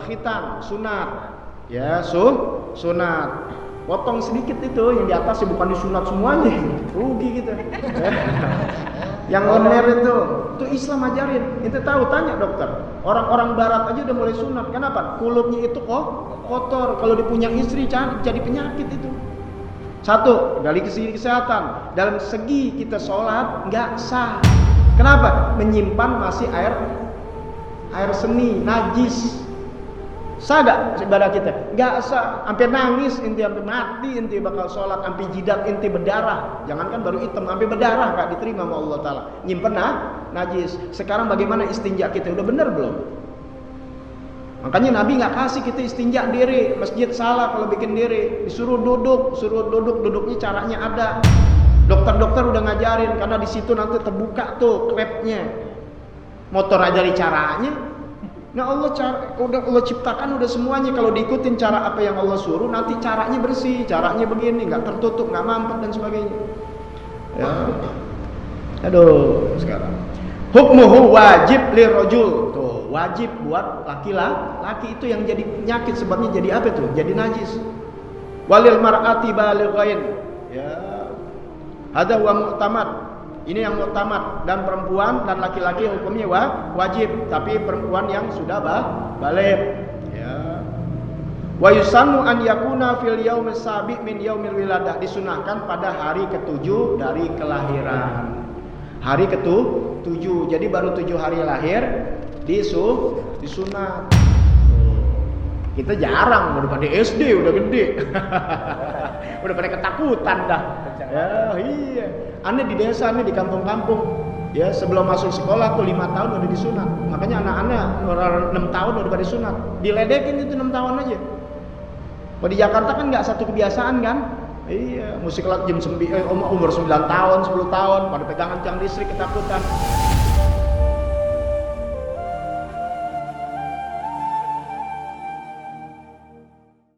khitan, sunat. Ya, sunat. Potong sedikit itu, yang di atas bukan disunat semuanya. Rugi kita. Yang leher itu Islam ajarin. Ente tahu, tanya dokter. Orang-orang barat aja udah mulai sunat. Kenapa? Kulitnya itu kok kotor. Kalau dipunya istri jadi penyakit itu. Satu, dari segi kesehatan. Dalam segi kita sholat nggak sah. Kenapa? Menyimpan masih air seni, najis. Sah gak ibadah kita? Gak sah. Hampir nangis inti, hampir mati inti bakal sholat, hampir jidat inti berdarah. Jangankan baru hitam, hampir berdarah gak diterima sama Allah Ta'ala. Nyimpen najis. Sekarang bagaimana istinja kita? Udah bener belum? Makanya Nabi gak kasih kita istinja diri. Masjid salah kalau bikin diri. Disuruh duduk, duduknya caranya ada. Dokter-dokter udah ngajarin, karena di situ nanti terbuka tuh klepnya. Motor ajari caranya. Nah Allah ciptakan udah semuanya. Kalau diikutin cara apa yang Allah suruh, nanti caranya bersih, caranya begini, nggak tertutup, nggak mampet dan sebagainya. Ya. Aduh, sekarang hukmuhu wajib lirrajul. Tuh, wajib buat laki-laki itu yang jadi penyakit, sebabnya jadi apa tuh? Jadi najis. Walil mar'ati balighain. Ya. Ada wa mu'tamad. Ini yang mu'tamad, dan perempuan dan laki-laki hukumnya wajib, tapi perempuan yang sudah baligh. Ya. Wa yusannu an yakuna fil yaumis sabi' min yaumil wiladah, disunahkan pada hari ke-7 dari kelahiran. Hari ke-7, jadi baru 7 hari lahir disunat. Kita jarang, udah pada SD udah gede. Udah pada ketakutan dah. Ya, iya. Aneh di desa, aneh di kampung-kampung. Ya, sebelum masuk sekolah tuh 5 tahun udah disunat. Makanya anak-anak 6 tahun udah pada disunat. Diledekin itu 6 tahun aja. Kalau di Jakarta kan nggak satu kebiasaan kan? Iya, musik jam 9, umur 9 tahun, 10 tahun pada pegangan tiang listrik ketakutan.